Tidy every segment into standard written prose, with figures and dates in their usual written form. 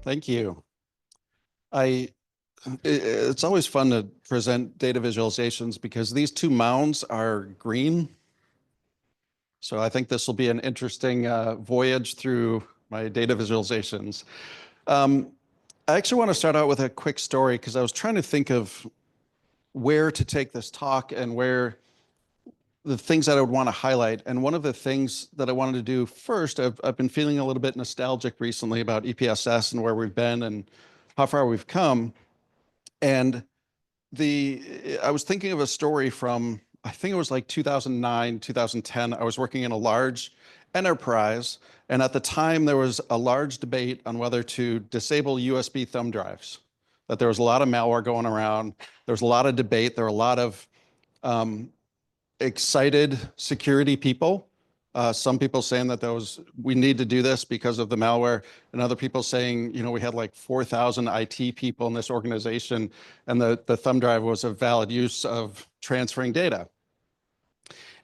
Thank you. It's always fun to present data visualizations because these two mounds are green. So I think this will be an interesting voyage through my data visualizations. I actually want to start out with a quick story because I was trying to think of where to take this talk and where the things that I would want to highlight. And one of the things that I wanted to do first, I've been feeling a little bit nostalgic recently about EPSS and where we've been and how far we've come. And I was thinking of a story from, I think it was like 2009, 2010. I was working in a large enterprise. And at the time, there was a large debate on whether to disable USB thumb drives, that there was a lot of malware going around. There was a lot of debate. There were a lot of excited security people. Some people saying that we need to do this because of the malware, and other people saying, we had like 4,000 IT people in this organization, and the thumb drive was a valid use of transferring data.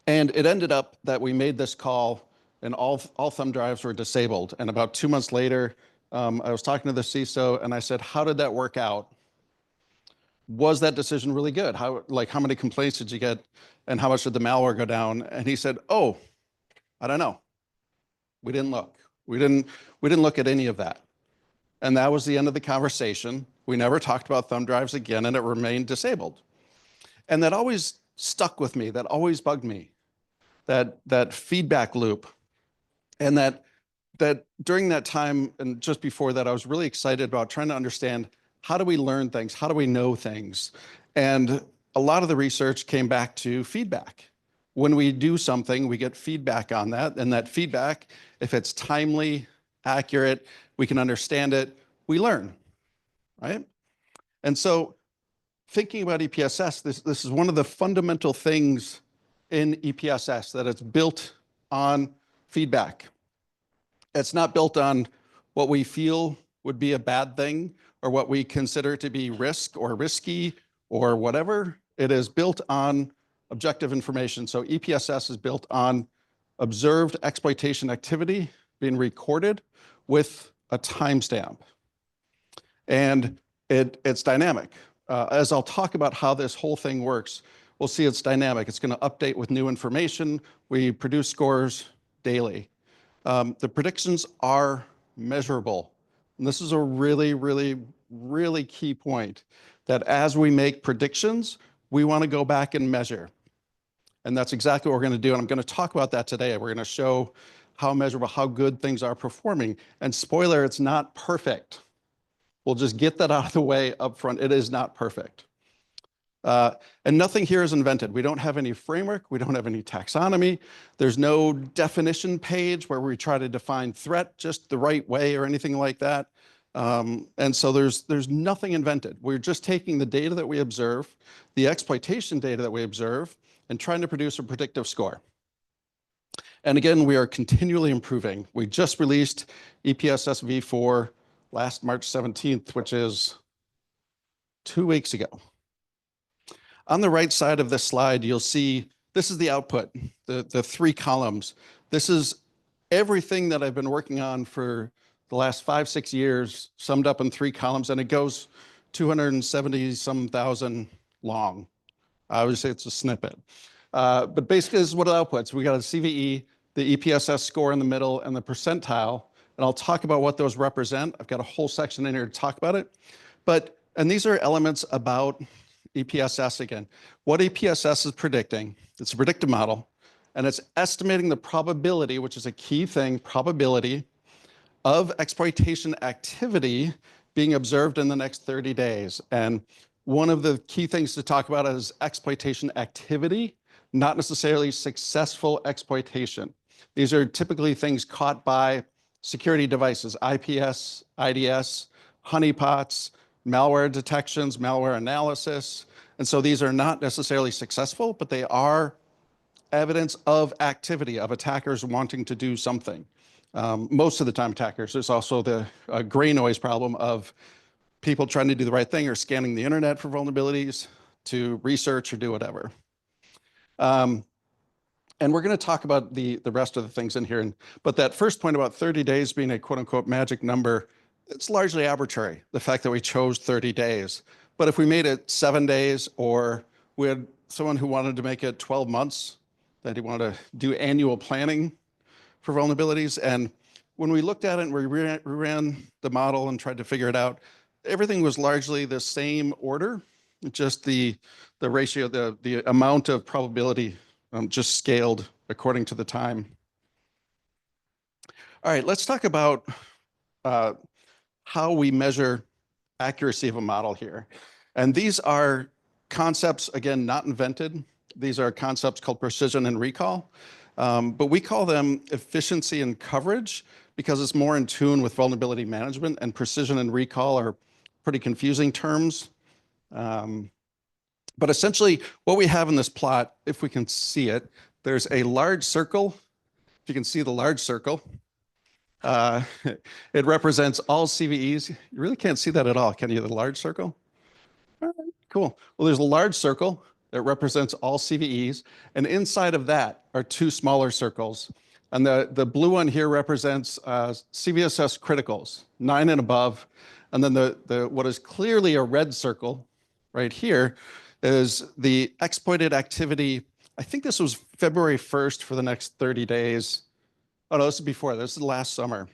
And it ended up that we made this call, and all thumb drives were disabled. And about 2 months later, I was talking to the CISO, and I said, "How did that work out? Was that decision really good? How many complaints did you get, and how much did the malware go down?" And he said, "Oh, I don't know. We didn't look. We didn't look at any of that." And that was the end of the conversation. We never talked about thumb drives again, and it remained disabled. And that always stuck with me. That always bugged me. That feedback loop. And that during that time and just before that, I was really excited about trying to understand, how do we learn things? How do we know things? And a lot of the research came back to feedback. When we do something, we get feedback on that. And that feedback, if it's timely, accurate, we can understand it, we learn, right? And so thinking about EPSS, this is one of the fundamental things in EPSS, that it's built on feedback. It's not built on what we feel would be a bad thing or what we consider to be risk or risky or whatever. It is built on objective information. So EPSS is built on observed exploitation activity being recorded with a timestamp. And it's dynamic. As I'll talk about how this whole thing works, we'll see it's dynamic. It's going to update with new information. We produce scores daily. The predictions are measurable. And this is a really, really, really key point, that as we make predictions, we want to go back and measure. And that's exactly what we're going to do. And I'm going to talk about that today. We're going to show how measurable, how good things are performing. And spoiler, it's not perfect. We'll just get that out of the way up front. It is not perfect. And nothing here is invented. We don't have any framework. We don't have any taxonomy. There's no definition page where we try to define threat just the right way or anything like that. And so there's nothing invented. We're just taking the data that we observe, the exploitation data that we observe, and trying to produce a predictive score. And again, we are continually improving. We just released EPSS v4 last March 17th, which is 2 weeks ago. On the right side of this slide, you'll see this is the output, the 3 columns. This is everything that I've been working on for the last 5-6 years, summed up in 3 columns, and it goes 270-some thousand long. Obviously, it's a snippet. But basically, this is what it outputs. We got a CVE, the EPSS score in the middle, and the percentile. And I'll talk about what those represent. I've got a whole section in here to talk about it. And these are elements about EPSS again. What EPSS is predicting, it's a predictive model, and it's estimating the probability, which is a key thing, probability of exploitation activity being observed in the next 30 days. And one of the key things to talk about is exploitation activity, not necessarily successful exploitation. These are typically things caught by security devices, IPS, IDS, honeypots, malware detections, malware analysis. And so these are not necessarily successful, but they are evidence of activity, of attackers wanting to do something. Most of the time attackers. There's also the gray noise problem of people trying to do the right thing or scanning the internet for vulnerabilities to research or do whatever. And we're going to talk about the rest of the things in here. But that first point about 30 days being a quote unquote magic number, It's largely arbitrary, the fact that we chose 30 days. But if we made it 7 days, or we had someone who wanted to make it 12 months, that he wanted to do annual planning for vulnerabilities. And when we looked at it and we ran the model and tried to figure it out, everything was largely the same order, just the ratio, the amount of probability just scaled according to the time. All right, let's talk about how we measure accuracy of a model here. And these are concepts, again, not invented. These are concepts called precision and recall. But we call them efficiency and coverage because it's more in tune with vulnerability management, and precision and recall are pretty confusing terms. But essentially what we have in this plot, if we can see it, there's a large circle. If you can see the large circle, it represents all CVEs. You really can't see that at all, can you, the large circle? All right, cool. Well, there's a large circle that represents all CVEs, and inside of that are two smaller circles. And the blue one here represents CVSS criticals, 9 and above. And then the what is clearly a red circle right here is the exploited activity. I think this was February 1st for the next 30 days. Oh no, this is before, this is last summer.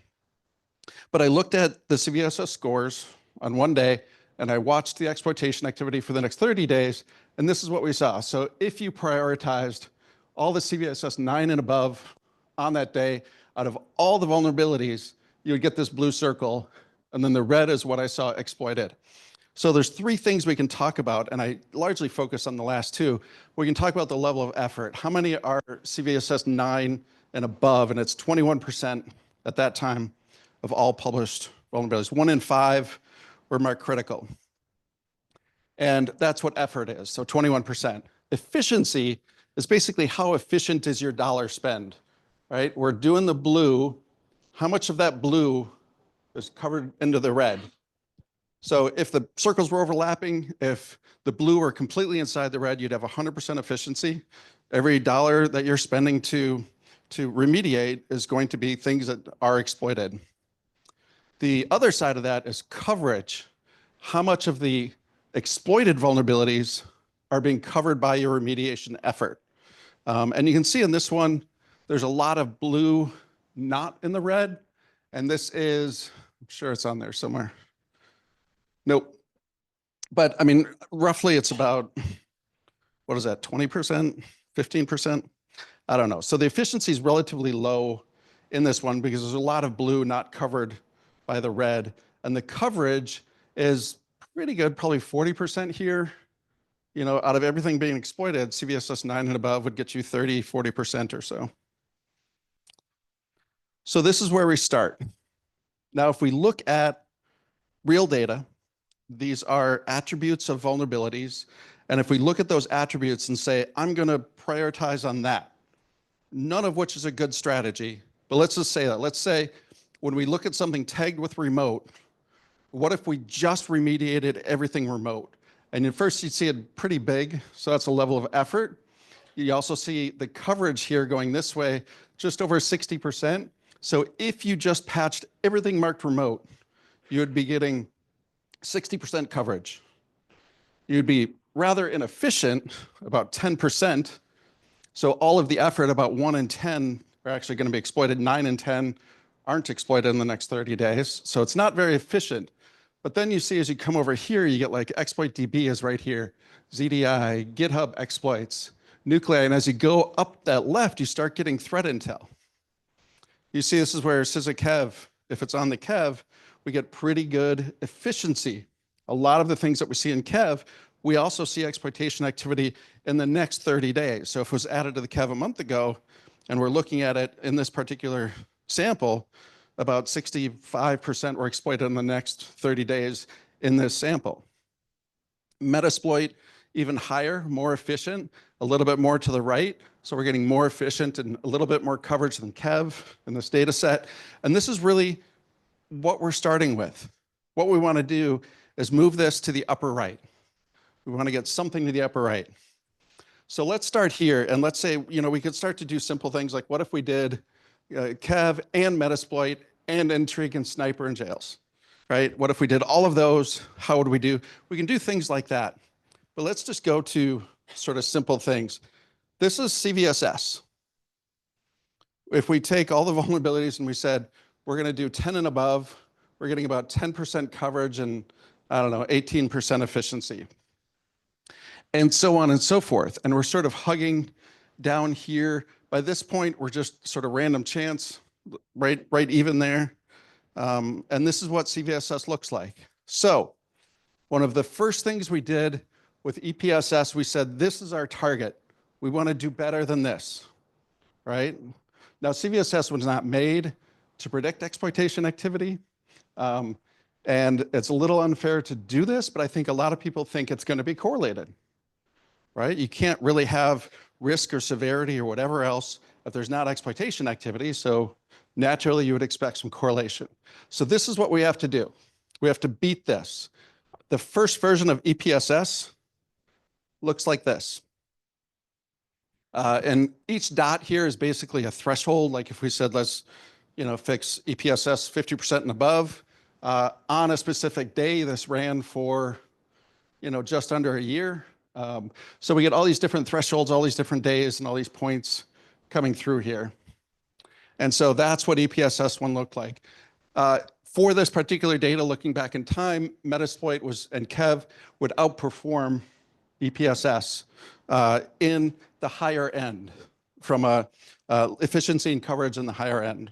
But I looked at the CVSS scores on one day, and I watched the exploitation activity for the next 30 days, and this is what we saw. So if you prioritized all the CVSS 9 and above on that day, out of all the vulnerabilities, you would get this blue circle, and then the red is what I saw exploited. So there's three things we can talk about, and I largely focus on the last two. We can talk about the level of effort. How many are CVSS 9 and above? And it's 21% at that time of all published vulnerabilities. 1 in 5 were marked critical. And that's what effort is, so 21%. Efficiency is basically how efficient is your dollar spend, right? We're doing the blue. How much of that blue is covered into the red? So if the circles were overlapping, if the blue were completely inside the red, you'd have 100% efficiency. Every dollar that you're spending to remediate is going to be things that are exploited. The other side of that is coverage. How much of the exploited vulnerabilities are being covered by your remediation effort? And you can see in this one, there's a lot of blue not in the red. And this is, I'm sure it's on there somewhere. Nope. But I mean, roughly it's about, what is that, 20%, 15%? I don't know. So the efficiency is relatively low in this one because there's a lot of blue not covered by the red. And the coverage is pretty good, probably 40% here. You know, out of everything being exploited, CVSS 9 and above would get you 30, 40% or so. So this is where we start. Now, if we look at real data, these are attributes of vulnerabilities. And if we look at those attributes and say, I'm going to prioritize on that, none of which is a good strategy, but let's just say that. Let's say when we look at something tagged with remote, what if we just remediated everything remote? And at first you'd see it pretty big, so that's a level of effort. You also see the coverage here going this way, just over 60%. So if you just patched everything marked remote, you would be getting 60% coverage. You'd be rather inefficient, about 10%. So all of the effort, about 1 in 10, are actually going to be exploited. 9 in 10 aren't exploited in the next 30 days. So it's not very efficient. But then you see as you come over here, you get like exploit DB is right here, ZDI, GitHub exploits, nuclei. And as you go up that left, you start getting threat intel. You see this is where SysAkev, if it's on the Kev, we get pretty good efficiency. A lot of the things that we see in Kev, we also see exploitation activity in the next 30 days. So if it was added to the Kev a month ago, and we're looking at it in this particular sample, about 65% were exploited in the next 30 days in this sample. Metasploit, even higher, more efficient, a little bit more to the right. So we're getting more efficient and a little bit more coverage than Kev in this data set. And this is really what we're starting with. What we want to do is move this to the upper right. We want to get something to the upper right. So let's start here, and let's say, you know, we could start to do simple things like, what if we did Kev and Metasploit and Intrigue and Sniper and Jails? right? What if we did all of those? How would we do? We can do things like that. But let's just go to sort of simple things. This is CVSS. If we take all the vulnerabilities and we said, we're going to do 10 and above, we're getting about 10% coverage and, I don't know, 18% efficiency, and so on and so forth. And we're sort of hugging down here. By this point, we're just sort of random chance, right even there. And this is what CVSS looks like. So one of the first things we did with EPSS, we said, this is our target. We want to do better than this, right? Now, CVSS was not made to predict exploitation activity. And it's a little unfair to do this, but I think a lot of people think it's going to be correlated, right? You can't really have risk or severity or whatever else if there's not exploitation activity. So naturally, you would expect some correlation. So this is what we have to do. We have to beat this. The first version of EPSS looks like this. And each dot here is basically a threshold. Like if we said, let's fix EPSS 50% and above, on a specific day, this ran for just under a year. So we get all these different thresholds, all these different days, and all these points coming through here. And so that's what EPSS 1 looked like. For this particular data, looking back in time, Metasploit and Kev would outperform EPSS in the higher end from efficiency and coverage in the higher end.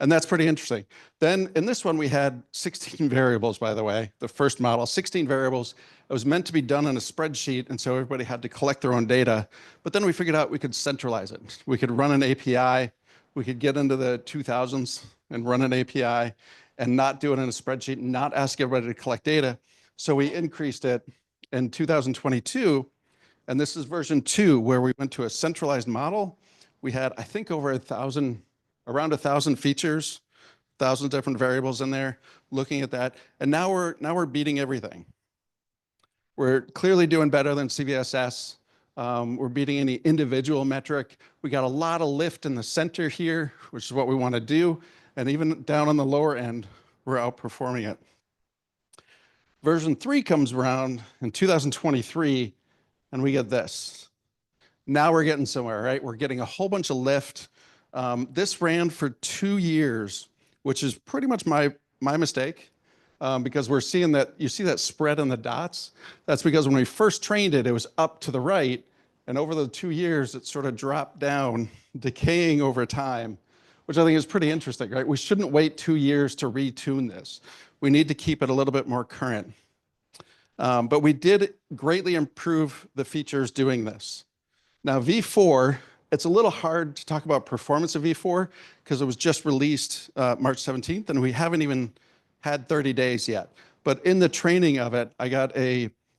And that's pretty interesting. Then in this one, we had 16 variables, by the way, the first model, 16 variables. It was meant to be done in a spreadsheet, and so everybody had to collect their own data. But then we figured out we could centralize it. We could run an API. We could get into the 2000s and run an API and not do it in a spreadsheet and not ask everybody to collect data. So we increased it in 2022, and this is version 2, where we went to a centralized model. We had, I think, over around 1,000 features, 1,000 different variables in there, looking at that. And now we're beating everything. We're clearly doing better than CVSS. We're beating any individual metric. We got a lot of lift in the center here, which is what we want to do. And even down on the lower end, we're outperforming it. Version 3 comes around in 2023, and we get this. Now we're getting somewhere, right? We're getting a whole bunch of lift. This ran for 2 years, which is pretty much my mistake, because we're seeing that, you see that spread in the dots? That's because when we first trained it, it was up to the right, and over the 2 years, it sort of dropped down, decaying over time, which I think is pretty interesting, right? We shouldn't wait 2 years to retune this. We need to keep it a little bit more current. But we did greatly improve the features doing this. Now, V4, it's a little hard to talk about performance of V4 because it was just released March 17th, and we haven't even had 30 days yet. But in the training of it, I got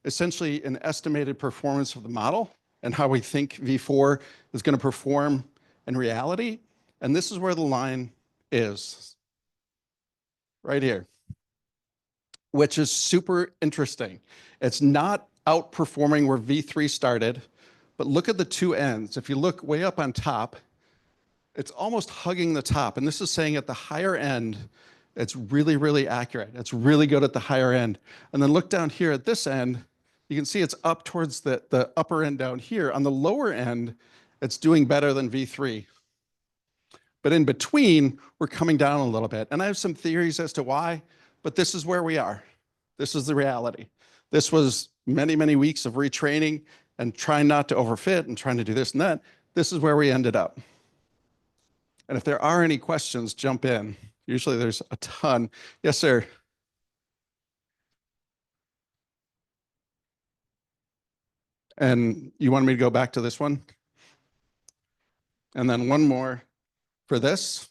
essentially an estimated performance of the model and how we think V4 is going to perform in reality. And this is where the line is, right here, which is super interesting. It's not outperforming where V3 started, but look at the two ends. If you look way up on top, it's almost hugging the top. And this is saying at the higher end, it's really, really accurate. It's really good at the higher end. And then look down here at this end, you can see it's up towards the upper end down here. On the lower end, it's doing better than V3. But in between, we're coming down a little bit. And I have some theories as to why, but this is where we are. This is the reality. This was many, many weeks of retraining and trying not to overfit and trying to do this and that. This is where we ended up. And if there are any questions, jump in. Usually there's a ton. Yes, sir. And you wanted me to go back to this one? And then one more for this.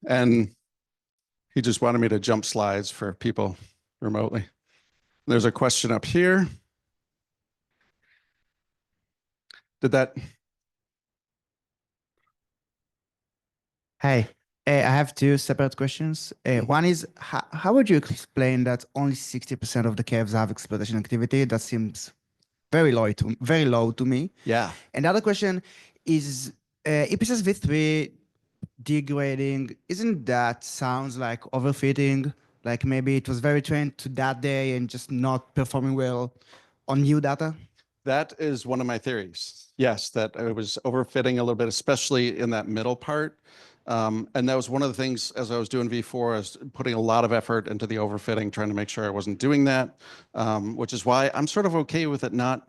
And he just wanted me to jump slides for people remotely. There's a question up here. Did that? Hi, I have two separate questions. One is, how would you explain that only 60% of the caves have exploitation activity? That seems very low to me. Yeah. And the other question is, EPSS v3 degrading, isn't that sounds like overfitting? Like maybe it was very trained to that day and just not performing well on new data? That is one of my theories. Yes, that it was overfitting a little bit, especially in that middle part. And that was one of the things as I was doing V4, I was putting a lot of effort into the overfitting, trying to make sure I wasn't doing that, which is why I'm sort of okay with it not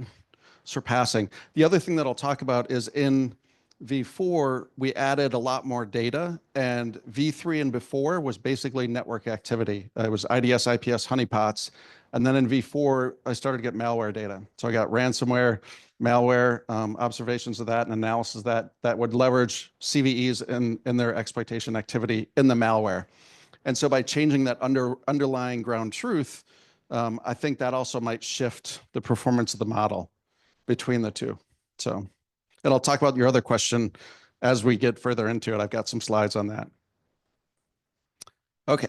surpassing. The other thing that I'll talk about is in V4, we added a lot more data, and V3 and before was basically network activity. It was IDS, IPS, honeypots. And then in V4, I started to get malware data. So I got ransomware, malware, observations of that, and analysis of that would leverage CVEs in their exploitation activity in the malware. And so by changing that underlying ground truth, I think that also might shift the performance of the model between the two. So, and I'll talk about your other question as we get further into it. I've got some slides on that. Okay.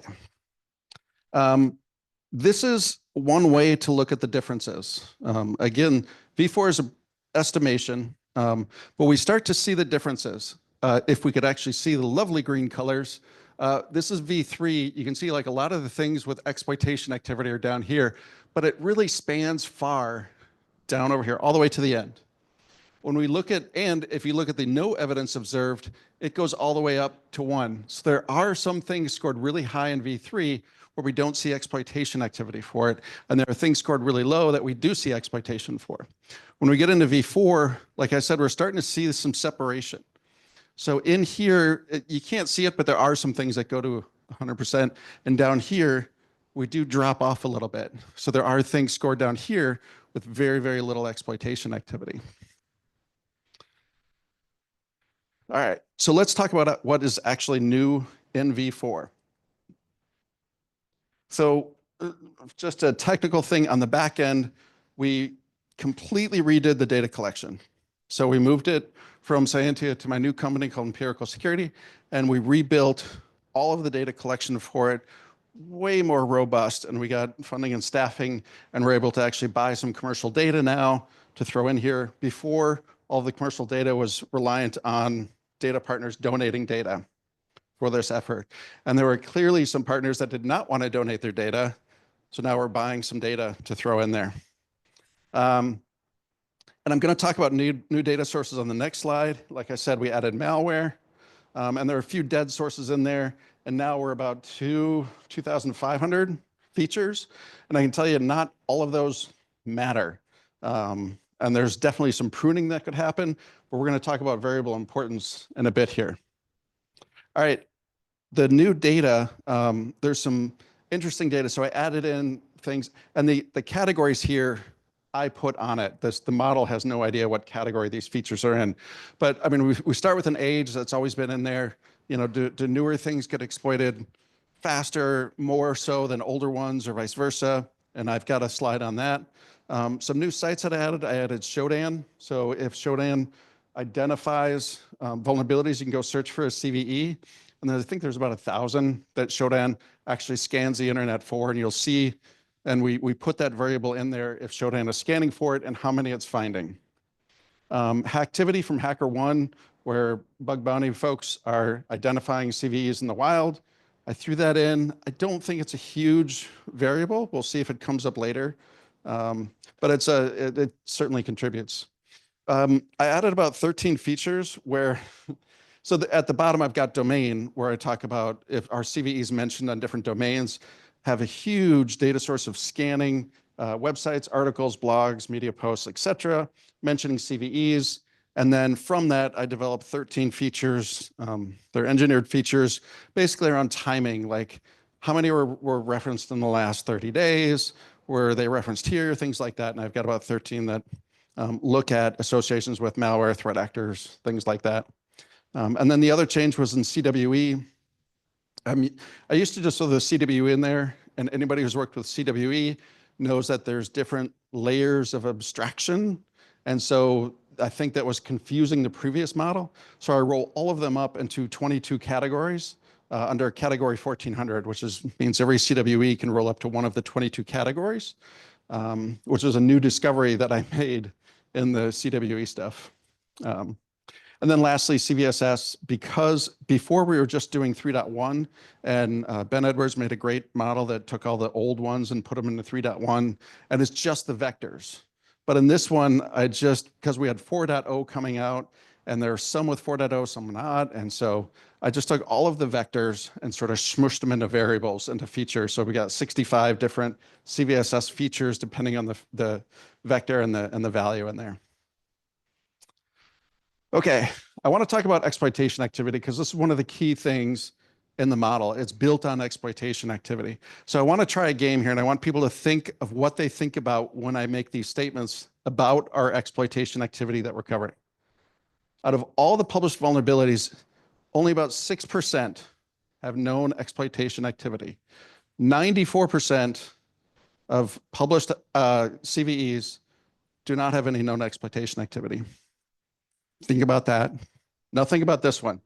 This is one way to look at the differences. Again, V4 is an estimation, but we start to see the differences. If we could actually see the lovely green colors, this is V3. You can see like a lot of the things with exploitation activity are down here, but it really spans far down over here, all the way to the end. When we look at, and if you look at the no evidence observed, it goes all the way up to 1. So there are some things scored really high in V3 where we don't see exploitation activity for it. And there are things scored really low that we do see exploitation for. When we get into V4, like I said, we're starting to see some separation. So in here, you can't see it, but there are some things that go to 100%. And down here, we do drop off a little bit. So there are things scored down here with very, very little exploitation activity. All right, so let's talk about what is actually new in V4. So just a technical thing on the back end, we completely redid the data collection. So we moved it from Cyentia to my new company called Empirical Security, and we rebuilt all of the data collection for it, way more robust, and we got funding and staffing, and we're able to actually buy some commercial data now to throw in here. Before, all the commercial data was reliant on data partners donating data for this effort. And there were clearly some partners that did not want to donate their data, so now we're buying some data to throw in there. And I'm going to talk about new data sources on the next slide. Like I said, we added malware, and there are a few dead sources in there. And now we're about 2,500 features. And I can tell you, not all of those matter. And there's definitely some pruning that could happen, but we're going to talk about variable importance in a bit here. All right, the new data, there's some interesting data. So I added in things, and the categories here I put on it. The model has no idea what category these features are in. But I mean, we start with an age that's always been in there. You know, do newer things get exploited faster, more so than older ones, or vice versa? And I've got a slide on that. Some new sites that I added Shodan. So if Shodan identifies vulnerabilities, you can go search for a CVE. And then I think there's about 1,000 that Shodan actually scans the internet for, and you'll see, and we put that variable in there if Shodan is scanning for it and how many it's finding. Hacktivity from HackerOne, where bug bounty folks are identifying CVEs in the wild. I threw that in. I don't think it's a huge variable. We'll see if it comes up later. But it certainly contributes. I added about 13 features where, so at the bottom, I've got domain, where I talk about if our CVEs mentioned on different domains have a huge data source of scanning websites, articles, blogs, media posts, etc., mentioning CVEs. And then from that, I developed 13 features. They're engineered features, basically around timing, like how many were referenced in the last 30 days, were they referenced here, things like that. And I've got about 13 that look at associations with malware, threat actors, things like that. And then the other change was in CWE. I used to just throw the CWE in there, and anybody who's worked with CWE knows that there's different layers of abstraction. And so I think that was confusing the previous model. So I roll all of them up into 22 categories under category 1400, which means every CWE can roll up to one of the 22 categories, which is a new discovery that I made in the CWE stuff. And And then lastly, CVSS, because before we were just doing 3.1, and Ben Edwards made a great model that took all the old ones and put them into 3.1, and it's just the vectors. But in this one, because we had 4.0 coming out, and there are some with 4.0, some not, and so I just took all of the vectors and sort of smushed them into variables, into features. So we got 65 different CVSS features depending on the vector and the value in there. Okay, I want to talk about exploitation activity because this is one of the key things in the model. It's built on exploitation activity. So I want to try a game here, and I want people to think of what they think about when I make these statements about our exploitation activity that we're covering. Out of all the published vulnerabilities, only about 6% have known exploitation activity. 94% of published CVEs do not have any known exploitation activity. Think about that. Now think about this one.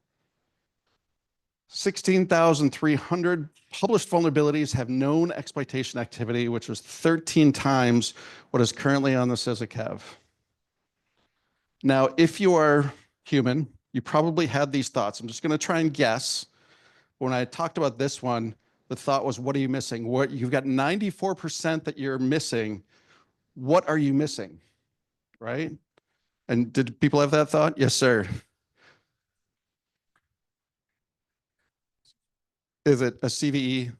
16,300 published vulnerabilities have known exploitation activity, which was 13 times what is currently on the CISA-KEV. Now, if you are human, you probably had these thoughts. I'm just going to try and guess. When I talked about this one, the thought was, what are you missing? You've got 94% that you're missing. What are you missing? Right? And did people have that thought? Yes, sir. Is it a CVE?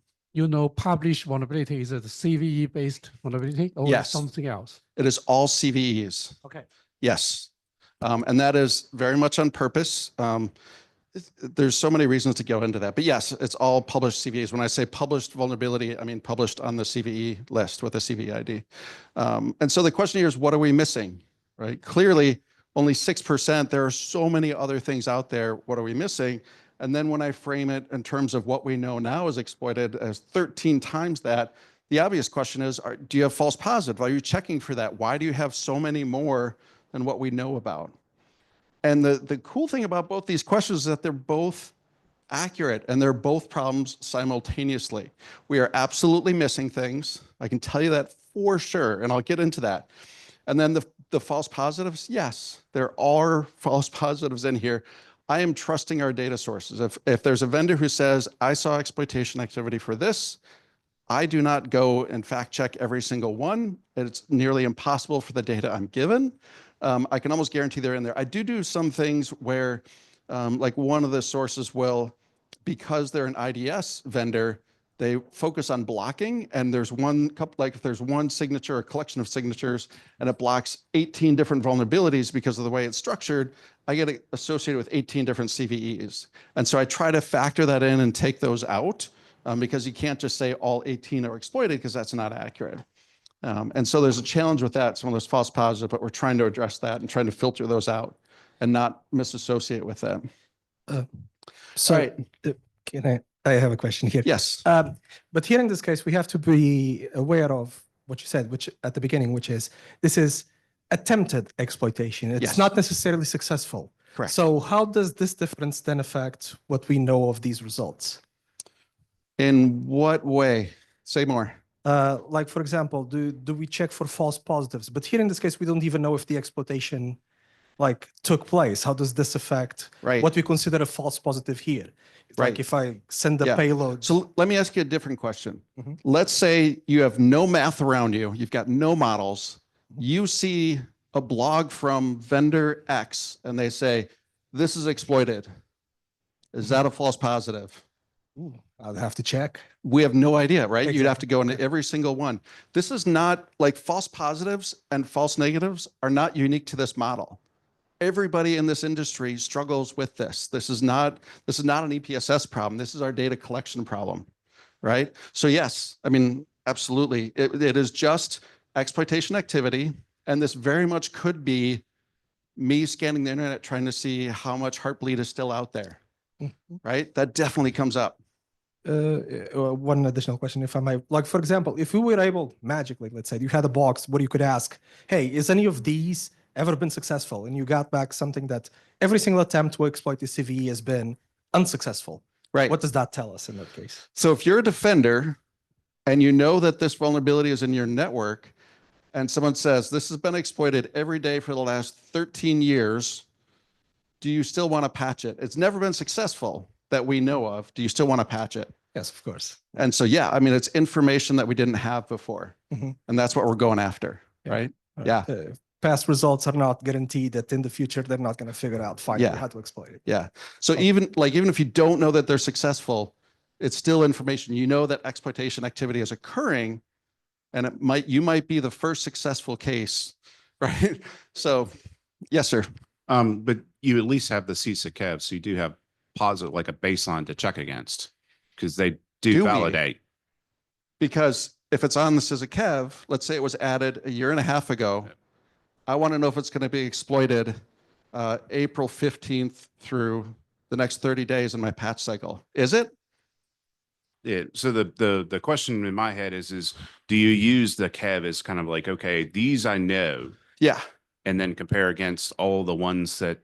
Published vulnerability, is it a CVE-based vulnerability or Yes. something else? It is all CVEs. Okay. Yes. And that is very much on purpose. There's so many reasons to go into that. But yes, it's all published CVEs. When I say published vulnerability, I mean published on the CVE list with a CVE ID. And so the question here is, what are we missing? Right? Clearly, only 6%. There are so many other things out there. What are we missing? And then when I frame it in terms of what we know now is exploited as 13 times that, the obvious question is, do you have false positive? Are you checking for that? Why do you have so many more than what we know about? And the cool thing about both these questions is that they're both accurate and they're both problems simultaneously. We are absolutely missing things. I can tell you that for sure, and I'll get into that. And then the false positives, yes, there are false positives in here. I am trusting our data sources. If there's a vendor who says, I saw exploitation activity for this, I do not go and fact check every single one. It's nearly impossible for the data I'm given. I can almost guarantee they're in there. I do some things where, like one of the sources will, because they're an IDS vendor, they focus on blocking, and there's if there's one signature, a collection of signatures, and it blocks 18 different vulnerabilities because of the way it's structured, I get it associated with 18 different CVEs. And so I try to factor that in and take those out, because you can't just say all 18 are exploited, because that's not accurate. And so there's a challenge with that, some of those false positives, but we're trying to address that and trying to filter those out and not misassociate with them. So All right. can I have a question here. Yes. But here in this case, we have to be aware of what you said, which at the beginning, which is this is attempted exploitation. It's Yes. not necessarily successful. Correct. So how does this difference then affect what we know of these results? In what way? Say more. Like, for example, do we check for false positives? But here in this case, we don't even know if the exploitation took place. How does this affect what we consider a false positive here? Like if I send the payload. So let me ask you a different question. Mm-hmm. Let's say you have no math around you. You've got no models. You see a blog from vendor X and they say, this is exploited. Is that a false positive? Ooh, I'll have to check. We have no idea, right? Exactly. You'd have to go into every single one. This is not like false positives and false negatives are not unique to this model. Everybody in this industry struggles with this. This is not an EPSS problem. This is our data collection problem, right? So yes, I mean, absolutely. It is just exploitation activity. And this very much could be me scanning the internet, trying to see how much heartbleed is still out there, right? That definitely comes up. One additional question, if I might. Like, for example, if we were able magically, let's say you had a box where you could ask, hey, is any of these ever been successful? And you got back something that every single attempt to exploit the CVE has been unsuccessful. Right. What does that tell us in that case? So if you're a defender and you know that this vulnerability is in your network and someone says, this has been exploited every day for the last 13 years, do you still want to patch it? It's never been successful that we know of. Do you still want to patch it? Yes, of course. And so, yeah, I mean, it's information that we didn't have before. Mhm. And that's what we're going after, Yeah. right? Right. Yeah. Past results are not guaranteed that in the future they're not going to figure out finally Yeah. how to exploit it. Yeah. So Oh. even if you don't know that they're successful, it's still information. You know that exploitation activity is occurring, and you might be the first successful case, right? So, yes, sir. But you at least have the CSA-KEV, so you do have positive, like a baseline to check against, because they do Do we? validate. Because if it's on the CSA-KEV, let's say it was added a year and a half ago, I want to know if it's going to be exploited April 15th through the next 30 days in my patch cycle. Is it? Yeah. So the question in my head is do you use the KEV as kind of like, okay, these I know, Yeah. and then compare against all the ones that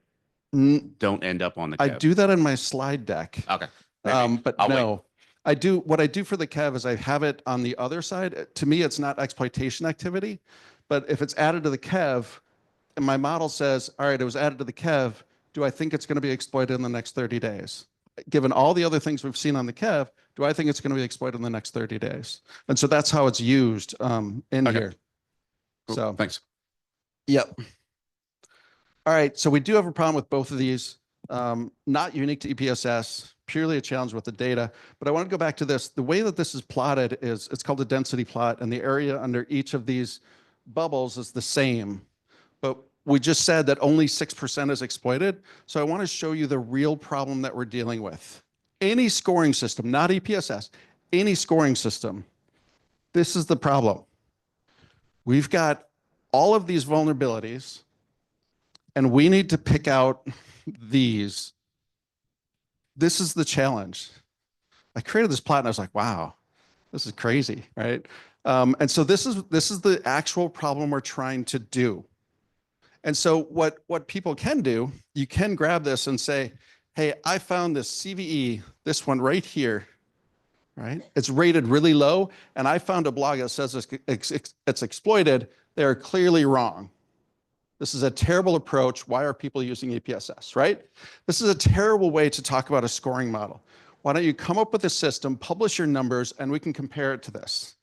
don't end up on the I KEV? do that in my slide deck. Okay. Maybe. But I'll wait. no, what I do for the KEV is I have it on the other side. To me, it's not exploitation activity, but if it's added to the KEV and my model says, all right, it was added to the KEV, do I think it's going to be exploited in the next 30 days? Given all the other things we've seen on the KEV, do I think it's going to be exploited in the next 30 days? And so that's how it's used in Okay. here. Cool. So, Thanks. yep. All right, so we do have a problem with both of these. Not unique to EPSS, purely a challenge with the data. But I want to go back to this. The way that this is plotted is it's called a density plot, and the area under each of these bubbles is the same. But we just said that only 6% is exploited. So I want to show you the real problem that we're dealing with. Any scoring system, not EPSS, any scoring system, this is the problem. We've got all of these vulnerabilities, and we need to pick out these. This is the challenge. I created this plot and I was like, wow, this is crazy, right? And so this is the actual problem we're trying to do. And so what people can do, you can grab this and say, hey, I found this CVE, this one right here, right? It's rated really low, and I found a blog that says it's exploited. They are clearly wrong. This is a terrible approach. Why are people using EPSS, right? This is a terrible way to talk about a scoring model. Why don't you come up with a system, publish your numbers, and we can compare it to this.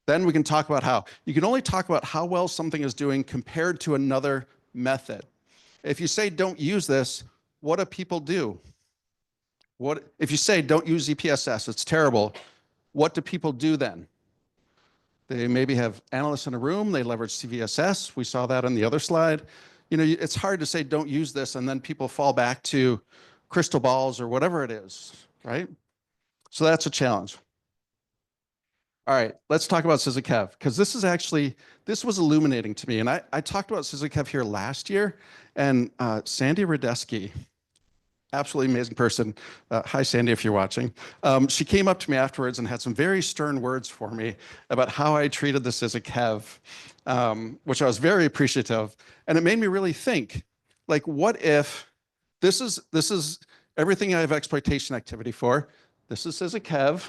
Then we can talk about how. You can only talk about how well something is doing compared to another method. If you say don't use this, what do people do? If you say don't use EPSS, it's terrible, what do people do then? They maybe have analysts in a room, they leverage CVSS. We saw that on the other slide. You know, it's hard to say don't use this and then people fall back to crystal balls or whatever it is, right? So that's a challenge. All right, let's talk about CSA-KEV, because this was illuminating to me. And I talked about CSA-KEV here last year, and Sandy Radesky, absolutely amazing person. Hi, Sandy, if you're watching. She came up to me afterwards and had some very stern words for me about how I treated the CSA-KEV, which I was very appreciative of. And it made me really think, like, what if this is everything I have exploitation activity for. This is CSA-KEV,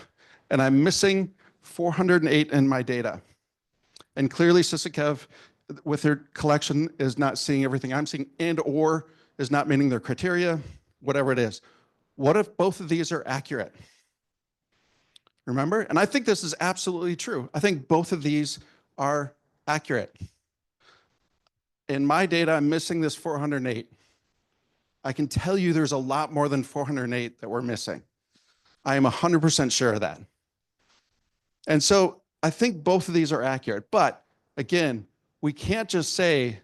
and I'm missing 408 in my data. And clearly CSA-KEV with their collection is not seeing everything I'm seeing and or is not meeting their criteria, whatever it is. What if both of these are accurate? Remember? And I think this is absolutely true. I think both of these are accurate. In my data, I'm missing this 408. I can tell you there's a lot more than 408 that we're missing. I am 100% sure of that. And so I think both of these are accurate. But again, we can't just say,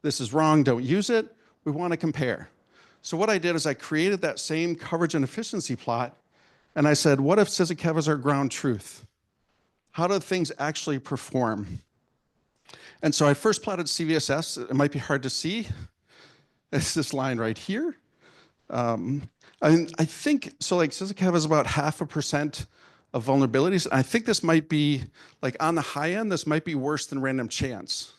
this is wrong, don't use it. We want to compare. So what I did is I created that same coverage and efficiency plot. And I said, what if CSA-KEV is our ground truth? How do things actually perform? And so I first plotted CVSS. It might be hard to see. It's this line right here. I think, so like CSA-KEV is about 0.5% of vulnerabilities. I think this might be, like on the high end, this might be worse than random chance.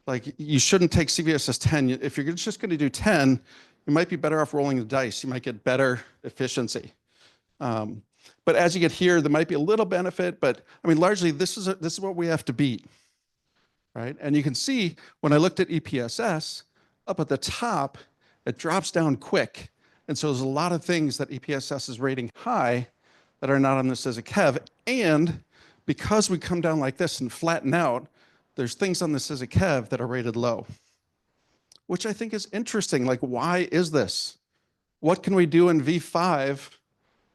Like you shouldn't take CVSS 10. If you're just going to do 10, you might be better off rolling the dice. You might get better efficiency. But as you get here, there might be a little benefit, but I mean, largely this is what we have to beat, right? And you can see when I looked at EPSS, up at the top, it drops down quick. And so there's a lot of things that EPSS is rating high that are not on this as a KEV. And because we come down like this and flatten out, there's things on this as a KEV that are rated low, which I think is interesting. Like, why is this? What can we do in V5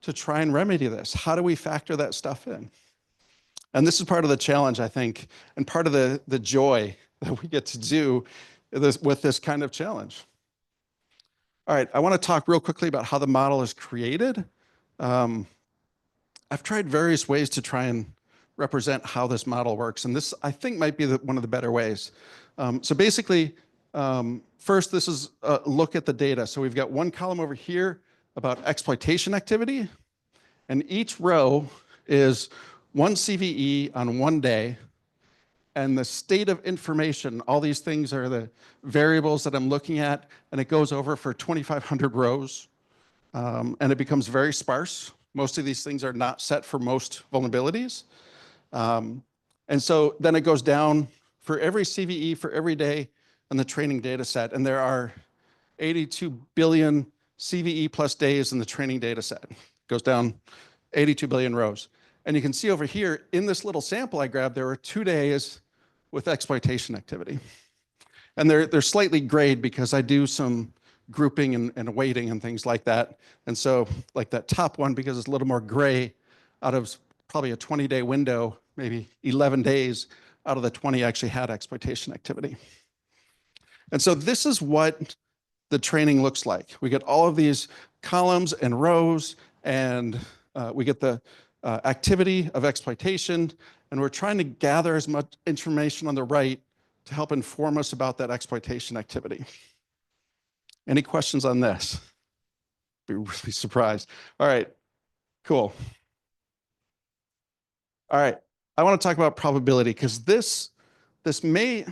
to try and remedy this? How do we factor that stuff in? And this is part of the challenge, I think, and part of the joy that we get to do this, with this kind of challenge. All right, I want to talk real quickly about how the model is created. I've tried various ways to try and represent how this model works, and this, I think, might be one of the better ways. So basically, first, this is a look at the data. So we've got one column over here about exploitation activity, and each row is one CVE on one day, and the state of information. All these things are the variables that I'm looking at, and it goes over for 2,500 rows, and it becomes very sparse. Most of these things are not set for most vulnerabilities. And so then it goes down for every CVE for every day in the training data set, and there are 82 billion CVE plus days in the training data set. It goes down 82 billion rows. And you can see over here in this little sample I grabbed, there were 2 days with exploitation activity. And they're slightly grayed because I do some grouping and weighting and things like that. And so like that top one, because it's a little more gray, out of probably a 20-day window, maybe 11 days out of the 20 actually had exploitation activity. And so this is what the training looks like. We get all of these columns and rows, and we get the activity of exploitation, and we're trying to gather as much information on the right to help inform us about that exploitation activity. Any questions on this? Be really surprised. All right, cool. All right, I want to talk about probability, because this may,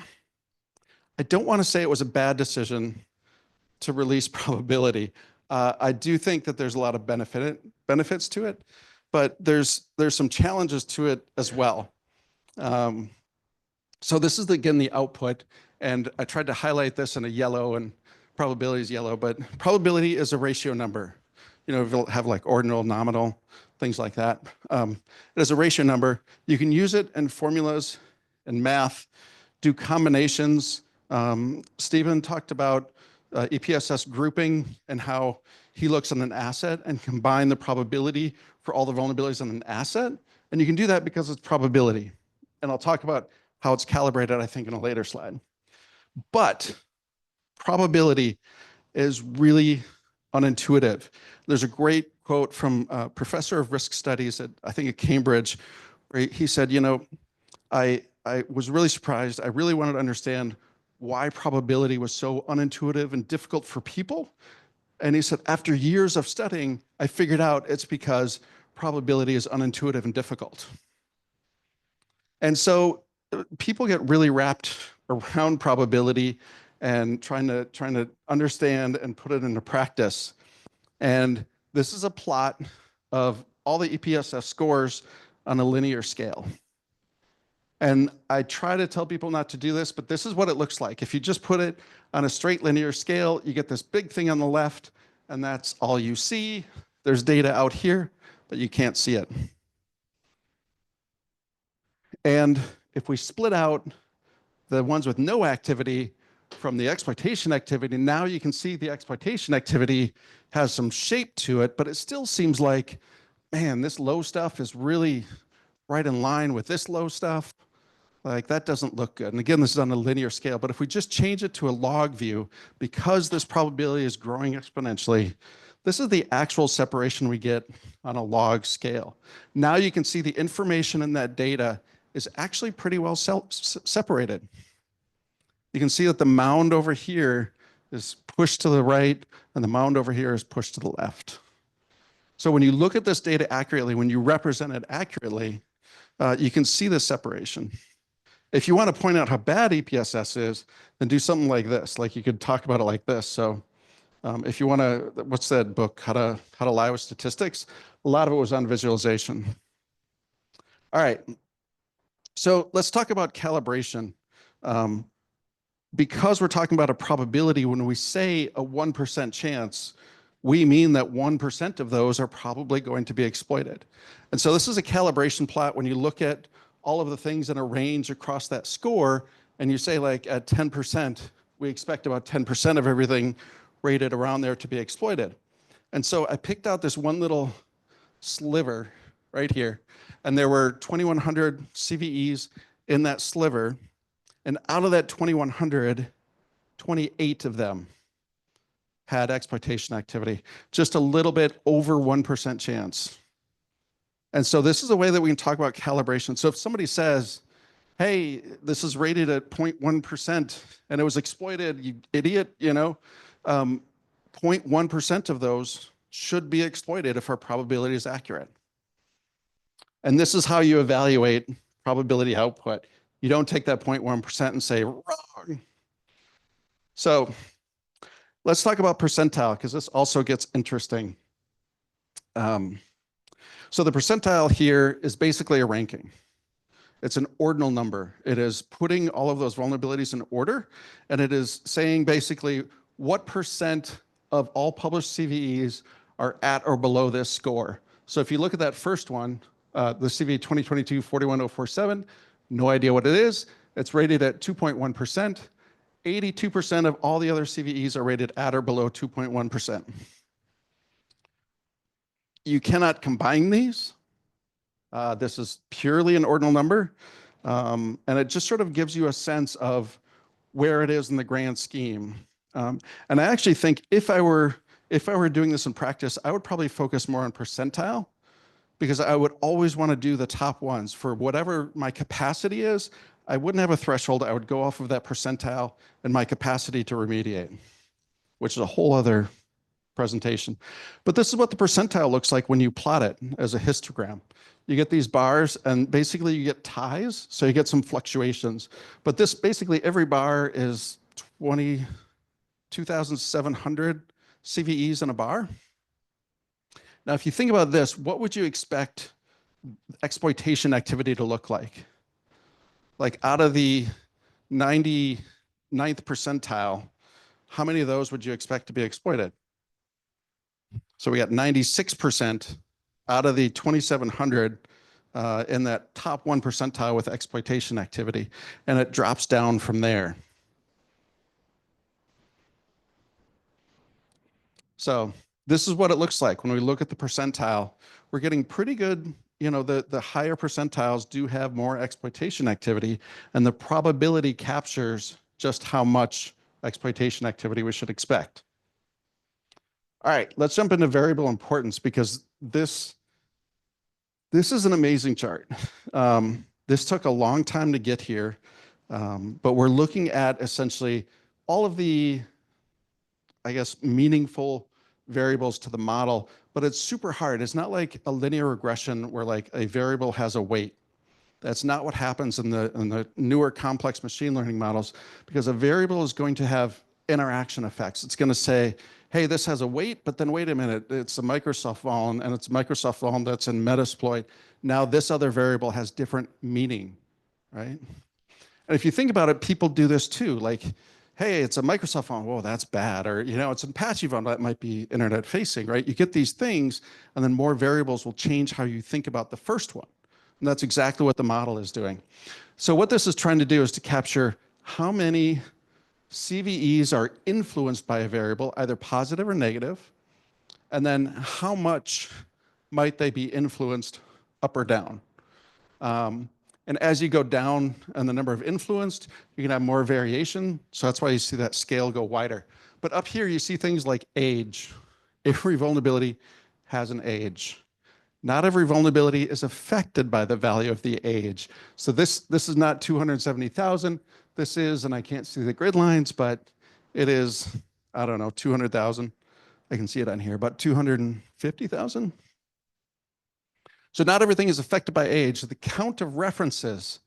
I don't want to say it was a bad decision to release probability. I do think that there's a lot of benefits to it, but there's some challenges to it as well. So this is, again, the output, and I tried to highlight this in a yellow, and probability is yellow, but probability is a ratio number. You know, we'll have like ordinal, nominal, things like that. It is a ratio number. You can use it in formulas and math, do combinations. Stephen talked about EPSS grouping and how he looks at an asset and combine the probability for all the vulnerabilities on an asset. And you can do that because it's probability. And I'll talk about how it's calibrated, I think, in a later slide. But probability is really unintuitive. There's a great quote from a professor of risk studies at, I think, at Cambridge, where he said, you know, I was really surprised. I really wanted to understand why probability was so unintuitive and difficult for people. And he said, after years of studying, I figured out it's because probability is unintuitive and difficult. And so people get really wrapped around probability and trying to understand and put it into practice. And this is a plot of all the EPSS scores on a linear scale. And I try to tell people not to do this, but this is what it looks like. If you just put it on a straight linear scale, you get this big thing on the left, and that's all you see. There's data out here, but you can't see it. And if we split out the ones with no activity from the exploitation activity, now you can see the exploitation activity has some shape to it, but it still seems like, man, this low stuff is really right in line with this low stuff. Like, that doesn't look good. And again, this is on a linear scale, but if we just change it to a log view, because this probability is growing exponentially, this is the actual separation we get on a log scale. Now you can see the information in that data is actually pretty well separated. You can see that the mound over here is pushed to the right, and the mound over here is pushed to the left. So when you look at this data accurately, when you represent it accurately, you can see the separation. If you want to point out how bad EPSS is, then do something like this. Like, you could talk about it like this. So if you want to, what's that book, How to Lie with Statistics? A lot of it was on visualization. All right. So let's talk about calibration. because we're talking about a probability, when we say a 1% chance, we mean that 1% of those are probably going to be exploited. And so this is a calibration plot. When you look at all of the things in a range across that score, and you say like at 10%, we expect about 10% of everything rated around there to be exploited. And so I picked out this one little sliver right here, and there were 2,100 CVEs in that sliver, and out of that 2,100, 28 of them had exploitation activity, just a little bit over 1% chance. And so this is a way that we can talk about calibration. So if somebody says, hey, this is rated at 0.1% and it was exploited, you idiot, 0.1% of those should be exploited if our probability is accurate. And this is how you evaluate probability output. You don't take that 0.1% and say, wrong. So let's talk about percentile, because this also gets interesting. So the percentile here is basically a ranking. It's an ordinal number. It is putting all of those vulnerabilities in order, and it is saying basically what percent of all published CVEs are at or below this score. So if you look at that first one, the CVE 2022-41047, no idea what it is. It's rated at 2.1%. 82% of all the other CVEs are rated at or below 2.1%. You cannot combine these. This is purely an ordinal number. And it just sort of gives you a sense of where it is in the grand scheme. And I actually think if I were doing this in practice, I would probably focus more on percentile, because I would always want to do the top ones. For whatever my capacity is, I wouldn't have a threshold. I would go off of that percentile and my capacity to remediate, which is a whole other presentation. But this is what the percentile looks like when you plot it as a histogram. You get these bars, and basically you get ties, so you get some fluctuations. But this, basically every bar is 22,700 CVEs in a bar. Now, if you think about this, what would you expect exploitation activity to look like? Like out of the 99th percentile, how many of those would you expect to be exploited? So we got 96% out of the 2,700 in that top 1 percentile with exploitation activity, and it drops down from there. So this is what it looks like when we look at the percentile. We're getting pretty good. The higher percentiles do have more exploitation activity, and the probability captures just how much exploitation activity we should expect. All right, let's jump into variable importance, because this is an amazing chart. This took a long time to get here, but we're looking at essentially all of the, I guess, meaningful variables to the model, but it's super hard. It's not like a linear regression where like a variable has a weight. That's not what happens in the newer complex machine learning models, because a variable is going to have interaction effects. It's going to say, hey, this has a weight, but then wait a minute, it's a Microsoft volume, and it's a Microsoft volume that's in Metasploit. Now this other variable has different meaning, right? And if you think about it, people do this too. Like, hey, it's a Microsoft volume, whoa, that's bad. Or, it's an Apache volume, that might be internet facing, right? You get these things, and then more variables will change how you think about the first one. And that's exactly what the model is doing. So what this is trying to do is to capture how many CVEs are influenced by a variable, either positive or negative, and then how much might they be influenced up or down. And as you go down in the number of influenced, you can have more variation. So that's why you see that scale go wider. But up here, you see things like age. Every vulnerability has an age. Not every vulnerability is affected by the value of the age. So this is not 270,000. This is, and I can't see the grid lines, but it is, I don't know, 200,000. I can see it on here, but 250,000. So not everything is affected by age. The count of references,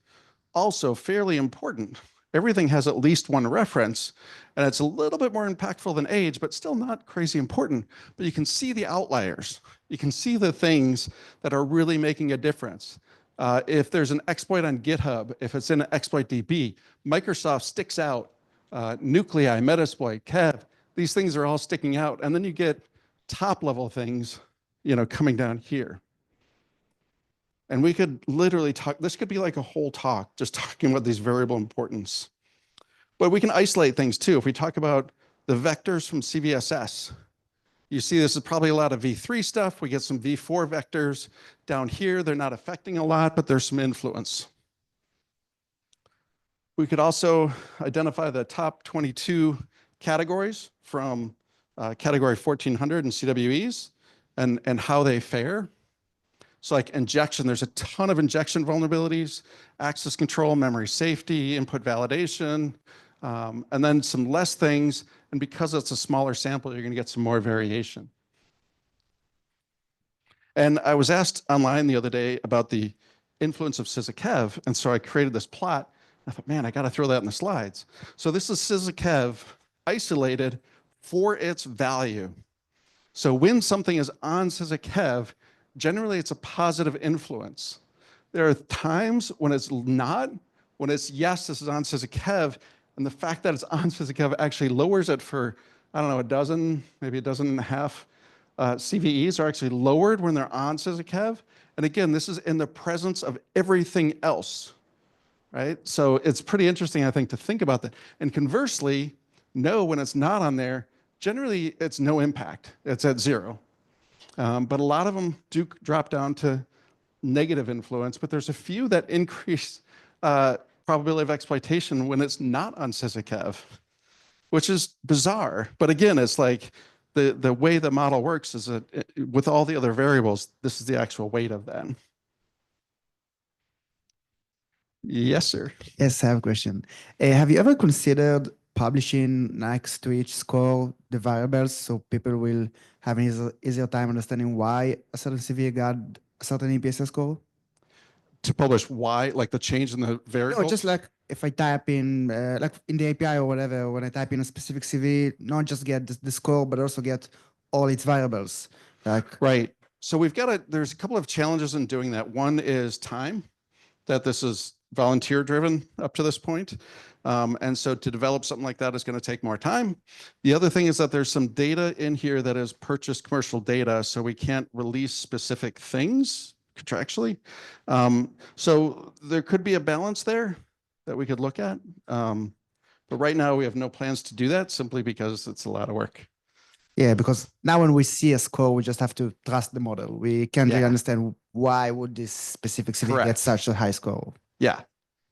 also fairly important. Everything has at least one reference, and it's a little bit more impactful than age, but still not crazy important. But you can see the outliers. You can see the things that are really making a difference. If there's an exploit on GitHub, if it's in an exploit DB, Microsoft sticks out nuclei, Metasploit, Kev. These things are all sticking out. And then you get top level things, coming down here. And we could literally talk, this could be like a whole talk, just talking about these variable importance. But we can isolate things too. If we talk about the vectors from CVSS, you see this is probably a lot of V3 stuff. We get some V4 vectors down here. They're not affecting a lot, but there's some influence. We could also identify the top 22 categories from category 1400 and CWEs and how they fare. So like injection, there's a ton of injection vulnerabilities, access control, memory safety, input validation, and then some less things. And because it's a smaller sample, you're going to get some more variation. And I was asked online the other day about the influence of SysAkev. And so I created this plot. I thought, man, I got to throw that in the slides. So this is SysAkev isolated for its value. So when something is on SysAkev, generally it's a positive influence. There are times when it's not, when it's, yes, this is on SysAkev, and the fact that it's on SysAkev actually lowers it for, I don't know, a dozen, maybe a dozen and a half CVEs are actually lowered when they're on SysAkev. And again, this is in the presence of everything else, right? So it's pretty interesting, I think, to think about that. And conversely, no, when it's not on there, generally it's no impact. It's at 0. But a lot of them do drop down to negative influence, but there's a few that increase probability of exploitation when it's not on SysAkev, which is bizarre. But again, it's like the way the model works is that with all the other variables, this is the actual weight of that. Yes, sir. Yes, I have a question. Have you ever considered publishing next to each score the variables so people will have an easier time understanding why a certain CV got a certain EPSS score? To publish why, like the change in the variables? No, just like if I type in, like in the API or whatever, when I type in a specific CV, not just get the score, but also get all its variables. Like, right. So there's a couple of challenges in doing that. One is time, that this is volunteer driven up to this point. And so to develop something like that is going to take more time. The other thing is that there's some data in here that is purchased commercial data, so we can't release specific things contractually. So there could be a balance there that we could look at. But right now we have no plans to do that simply because it's a lot of work. yeah, because now when we see a score, we just have to trust the model. We can't really understand why would this specific CV get such a high score. Yeah.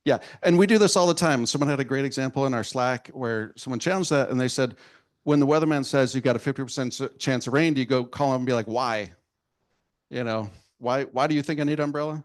Yeah. And we do this all the time. Someone had a great example in our Slack where someone challenged that and they said, when the weatherman says you've got a 50% chance of rain, do you go call him and be like, why? Why do you think I need an umbrella?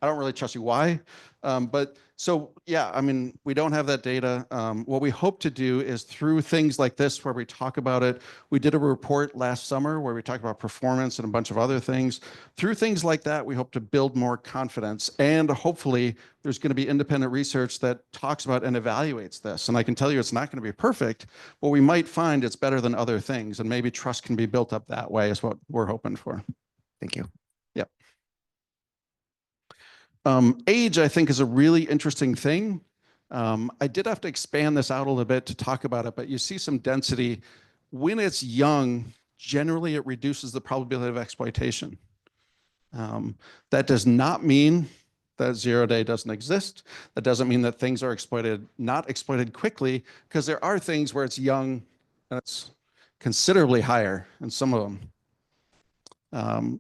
I don't really trust you. Why? But so, yeah, I mean, we don't have that data. What we hope to do is through things like this, where we talk about it. We did a report last summer where we talked about performance and a bunch of other things. Through things like that, we hope to build more confidence. And hopefully there's going to be independent research that talks about and evaluates this. And I can tell you it's not going to be perfect, but we might find it's better than other things. And maybe trust can be built up that way is what we're hoping for. Thank you. Yep. Age, I think, is a really interesting thing. I did have to expand this out a little bit to talk about it, but you see some density. When it's young, generally it reduces the probability of exploitation. That does not mean that 0-day doesn't exist. That doesn't mean that things are not exploited quickly, because there are things where it's young and it's considerably higher in some of them.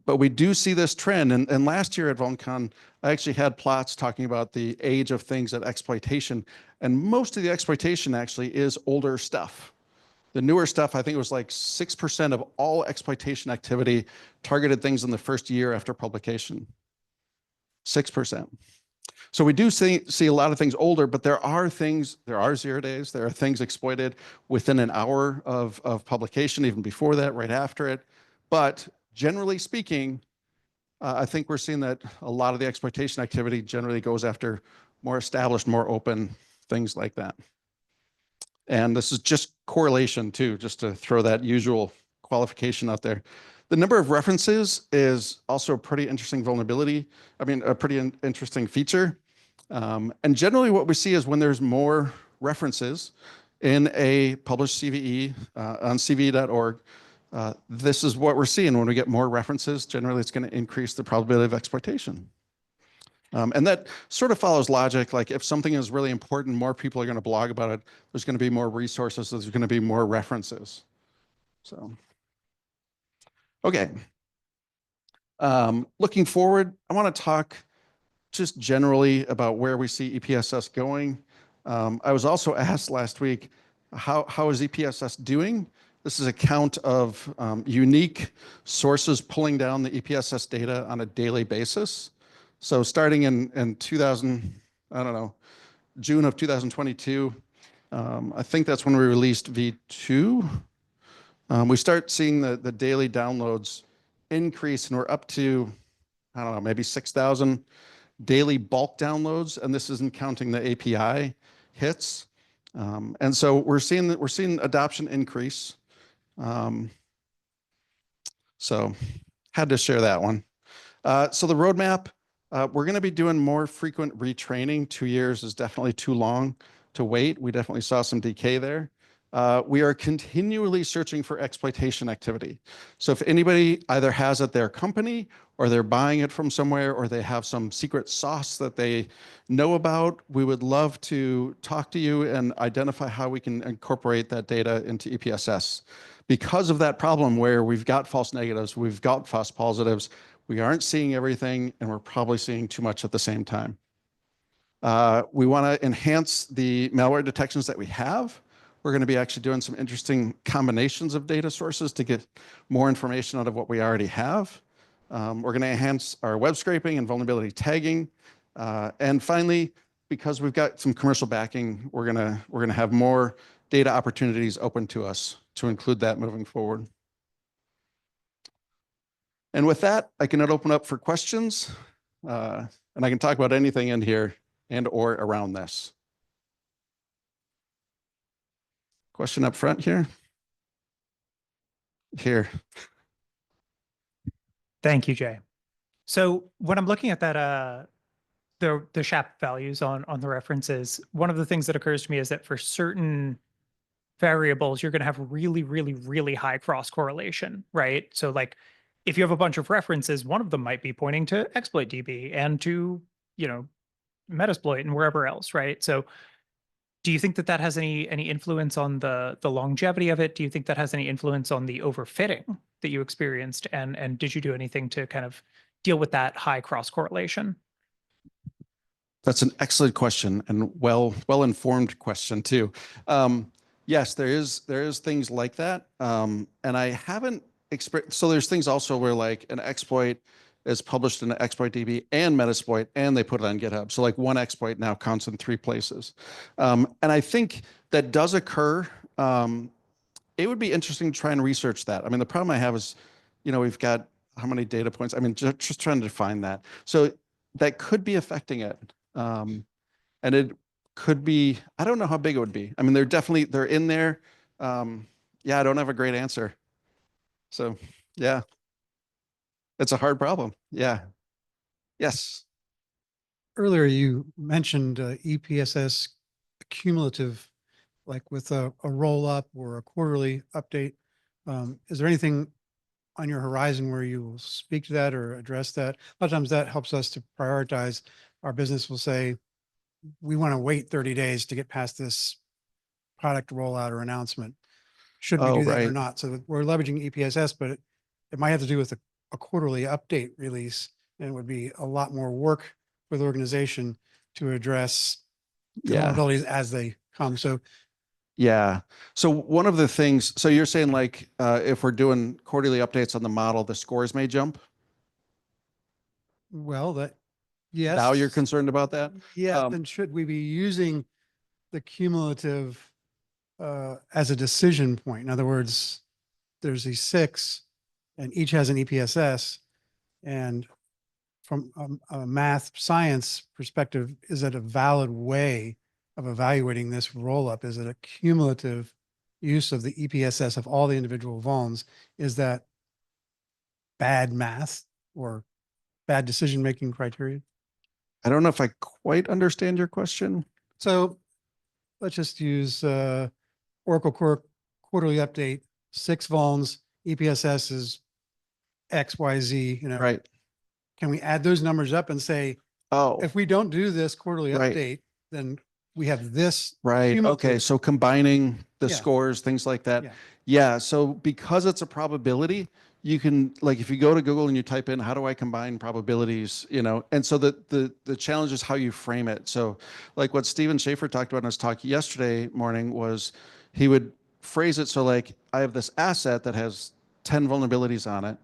But we do see this trend. And last year at VulnCon, I actually had plots talking about the age of things at exploitation. And most of the exploitation actually is older stuff. The newer stuff, I think it was like 6% of all exploitation activity targeted things in the first year after publication. 6%. So we do see a lot of things older, but there are 0 days. There are things exploited within an hour of publication, even before that, right after it. But generally speaking, I think we're seeing that a lot of the exploitation activity generally goes after more established, more open things like that. And this is just correlation too, just to throw that usual qualification out there. The number of references is also a pretty interesting vulnerability. I mean, a pretty interesting feature. And generally what we see is when there's more references, in a published CVE on cve.org, this is what we're seeing. When we get more references, generally it's going to increase the probability of exploitation. And that sort of follows logic. Like if something is really important, more people are going to blog about it. There's going to be more resources. There's going to be more references. So, okay. Looking forward, I want to talk just generally about where we see EPSS going. I was also asked last week, how is EPSS doing? This is a count of unique sources pulling down the EPSS data on a daily basis. So starting in 2000, I don't know, June of 2022, I think that's when we released V2. We start seeing the daily downloads increase, and we're up to, I don't know, maybe 6,000 daily bulk downloads, and this isn't counting the API hits. And so we're seeing adoption increase. So had to share that one. So the roadmap, we're going to be doing more frequent retraining. 2 years is definitely too long to wait. We definitely saw some decay there. We are continually searching for exploitation activity. So if anybody either has at their company, or they're buying it from somewhere, or they have some secret sauce that they know about, we would love to talk to you and identify how we can incorporate that data into EPSS. Because of that problem where we've got false negatives, we've got false positives, we aren't seeing everything, and we're probably seeing too much at the same time. We want to enhance the malware detections that we have. We're going to be actually doing some interesting combinations of data sources to get more information out of what we already have. We're going to enhance our web scraping and vulnerability tagging. And finally, because we've got some commercial backing, we're going to have more data opportunities open to us to include that moving forward. And with that, I can open up for questions, and I can talk about anything in here and or around this. Question up front here. Here. Thank you, Jay. So when I'm looking at that, the SHAP values on the references, one of the things that occurs to me is that for certain variables, you're going to have really, really, really high cross correlation, right? So like if you have a bunch of references, one of them might be pointing to exploit.db and to, Metasploit and wherever else, right? So do you think that that has any influence on the longevity of it? Do you think that has any influence on the overfitting that you experienced? And did you do anything to kind of deal with that high cross correlation? That's an excellent question, and well-informed question too. Yes, there is things like that. And I haven't experienced, so there's things also where like an exploit is published in exploit.db and Metasploit, and they put it on GitHub. So like one exploit now counts in 3 places. And I think that does occur. It would be interesting to try and research that. I mean, the problem I have is, we've got how many data points? I mean, just trying to define that. So that could be affecting it. And it could be, I don't know how big it would be. I mean, they're in there. Yeah, I don't have a great answer. So yeah. It's a hard problem. Yeah. Yes. Earlier, you mentioned EPSS cumulative, like with a roll up or a quarterly update. Is there anything on your horizon where you will speak to that or address that? A lot of times that helps us to prioritize. Our business will say, we want to wait 30 days to get past this product rollout or announcement. Should we do that or not? So we're leveraging EPSS, but it might have to do with a quarterly update release, and it would be a lot more work for the organization to address the vulnerabilities as they come. So yeah. So one of the things, so you're saying like if we're doing quarterly updates on the model, the scores may jump? Well, yes. Now you're concerned about that? Yeah. Then should we be using the cumulative as a decision point? In other words, there's these 6 and each has an EPSS, and from a math science perspective, is it a valid way of evaluating this roll up? Is it a cumulative use of the EPSS of all the individual vulns? Is that bad math or bad decision-making criteria? I don't know if I quite understand your question. So let's just use Oracle quarterly update, 6 vulns, EPSS is X, Y, Z, Right. Can we add those numbers up and say, Oh, if we don't do this quarterly Right. update, then we have this. right. Okay. cumulative- So combining the Yeah. scores, things like that. Yeah. Yeah. So because it's a probability, you can, like, if you go to Google and you type in, how do I combine probabilities, and so the challenge is how you frame it. So like what Stephen Schaefer talked about in his talk yesterday morning was he would phrase it. So like, I have this asset that has 10 vulnerabilities on it.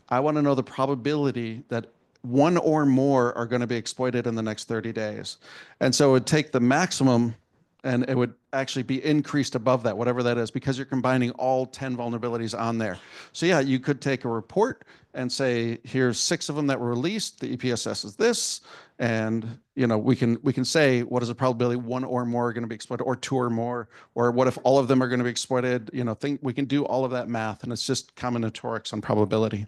I want to know the probability that one or more are going to be exploited in the next 30 days. And so it would take the maximum and it would actually be increased above that, whatever that is, because you're combining all 10 vulnerabilities on there. So yeah, you could take a report and say, here's 6 of them that were released. The EPSS is this. And we can say, what is the probability 1 or more are going to be exploited, or 2 or more, or what if all of them are going to be exploited? We can do all of that math, and it's just combinatorics on probability.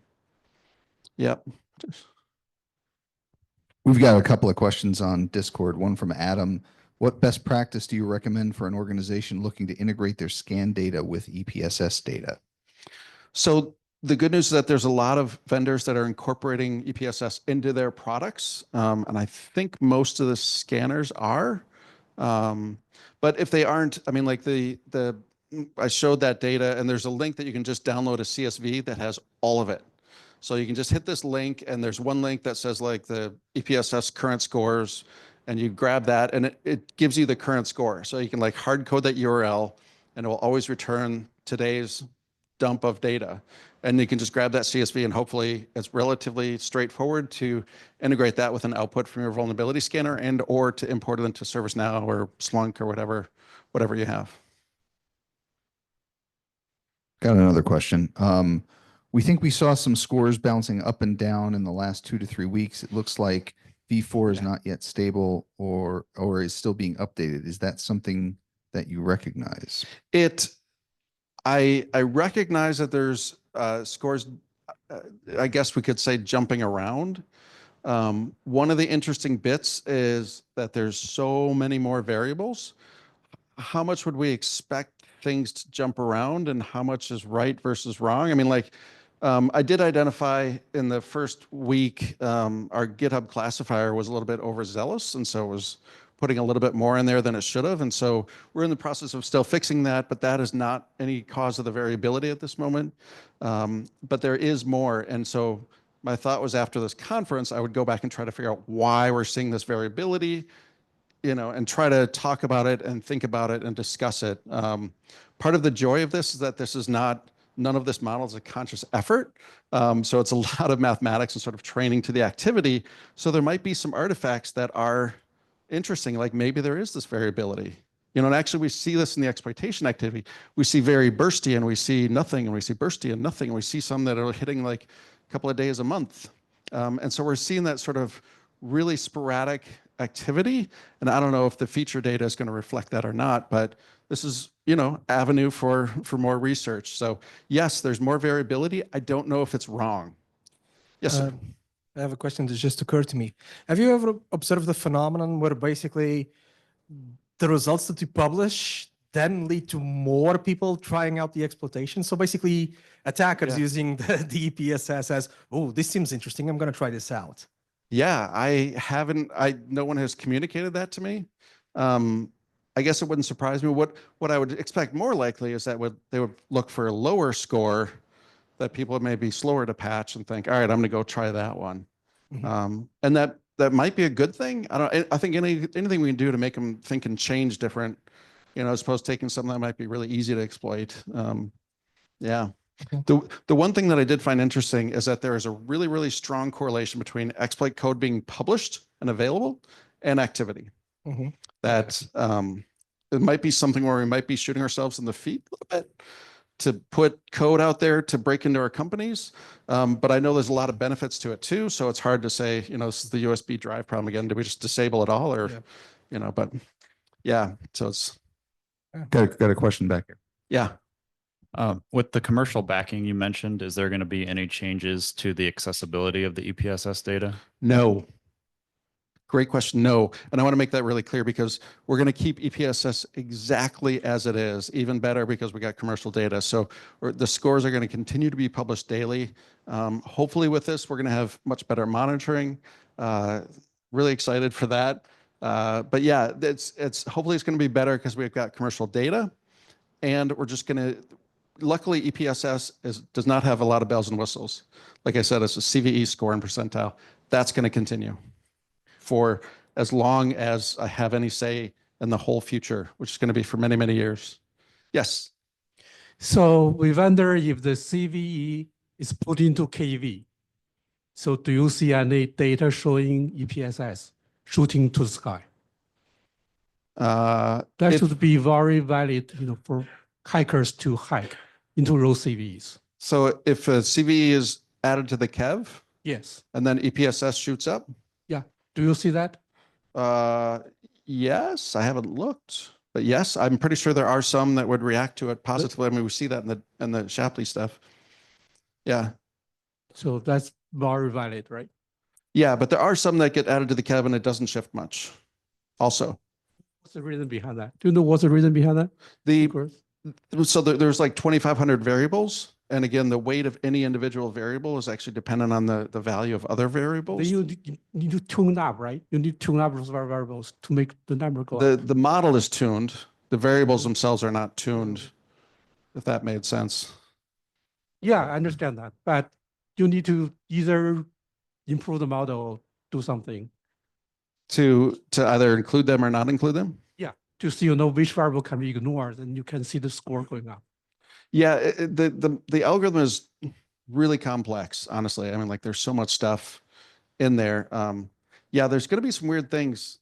Yep. We've got a couple of questions on Discord. One from Adam. What best practice do you recommend for an organization looking to integrate their scan data with EPSS data? So the good news is that there's a lot of vendors that are incorporating EPSS into their products. And I think most of the scanners are. But if they aren't, I mean, like I showed that data, and there's a link that you can just download a CSV that has all of it. So you can just hit this link, and there's one link that says like the EPSS current scores, and you grab that, and it gives you the current score. So you can like hard code that URL, and it will always return today's dump of data. And you can just grab that CSV, and hopefully it's relatively straightforward to integrate that with an output from your vulnerability scanner or to import it into ServiceNow or Splunk or whatever you have. Got another question. We think we saw some scores bouncing up and down in the last 2 to 3 weeks. It looks like V4 is not yet stable or is still being updated. Is that something that you recognize? I recognize that there's scores, I guess we could say, jumping around. One of the interesting bits is that there's so many more variables. How much would we expect things to jump around, and how much is right versus wrong? I mean, like, I did identify in the first week, our GitHub classifier was a little bit overzealous, and so it was putting a little bit more in there than it should have. And so we're in the process of still fixing that, but that is not any cause of the variability at this moment. But there is more. And so my thought was, after this conference, I would go back and try to figure out why we're seeing this variability, and try to talk about it and think about it and discuss it. Part of the joy of this is that none of this model is a conscious effort. So it's a lot of mathematics and sort of training to the activity. So there might be some artifacts that are interesting, like maybe there is this variability. And actually we see this in the exploitation activity. We see very bursty, and we see nothing, and we see bursty and nothing, and we see some that are hitting like a couple of days a month. And so we're seeing that sort of really sporadic activity. And I don't know if the feature data is going to reflect that or not, but this is, avenue for more research. So yes, there's more variability. I don't know if it's wrong. Yes, sir. I have a question that just occurred to me. Have you ever observed the phenomenon where basically the results that you publish then lead to more people trying out the exploitation? So basically attackers using the EPSS as, oh, this seems interesting, I'm going to try this out. Yeah, no one has communicated that to me. I guess it wouldn't surprise me. What I would expect more likely is that they would look for a lower score that people may be slower to patch and think, all right, I'm going to go try that one. And that might be a good thing. I think anything we can do to make them think and change different, as opposed to taking something that might be really easy to exploit. Yeah. The one thing that I did find interesting is that there is a really, really strong correlation between exploit code being published and available and activity. That it might be something where we might be shooting ourselves in the feet a little bit to put code out there to break into our companies. But I know there's a lot of benefits to it too. So it's hard to say, this is the USB drive problem again. Do we just disable it all, or, but yeah, so it's. Got a question back here. Yeah. With the commercial backing you mentioned, is there going to be any changes to the accessibility of the EPSS data? No. great question. No. And I want to make that really clear because we're going to keep EPSS exactly as it is, even better because we got commercial data. So the scores are going to continue to be published daily. Hopefully with this, we're going to have much better monitoring. Really excited for that. But yeah, it's hopefully it's going to be better because we've got commercial data, and we're just going to, luckily EPSS does not have a lot of bells and whistles. Like I said, it's a CVE score and percentile. That's going to continue for as long as I have any say in the whole future, which is going to be for many, many years. Yes. So we wonder if the CVE is put into KV. So do you see any data showing EPSS shooting to the sky? That should be very valid, for hikers to hike into those CVEs. So if a CVE is added to the KEV Yes. and then EPSS shoots up, Yeah. Do you see that? yes, I haven't looked, but yes, I'm pretty sure there are some that would react to it positively. I mean, we see that in the Shapley stuff. Yeah. So that's very valid, right? Yeah, but there are some that get added to the KEV and it doesn't shift much also. What's the reason behind that? Do you know what's the reason behind that? So there's like 2,500 variables. And again, the weight of any individual variable is actually dependent on the value of other variables. Then you need to tune up, right? You need to tune up those variables to make the number go up. The model is tuned. The variables themselves are not tuned, if that made sense. Yeah, I understand that. But you need to either improve the model or do something. To either include them or not include them? Yeah, to see, which variable can be ignored, and you can see the score going up. Yeah, the algorithm is really complex, honestly. I mean, like there's so much stuff in there. Yeah, there's going to be some weird things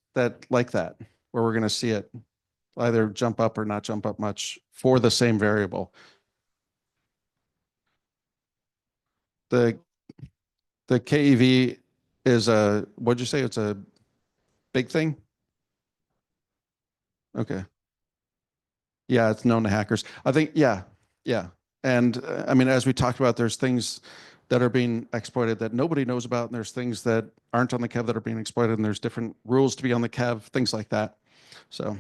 like that where we're going to see it either jump up or not jump up much for the same variable. The KEV is what'd you say? It's a big thing? Okay. Yeah, it's known to hackers. I think, yeah. And I mean, as we talked about, there's things that are being exploited that nobody knows about, and there's things that aren't on the KEV that are being exploited, and there's different rules to be on the KEV, things like that. So,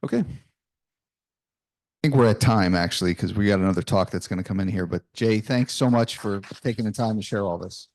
okay. I think we're at time actually, because we got another talk that's going to come in here. But Jay, thanks so much for taking the time to share all this.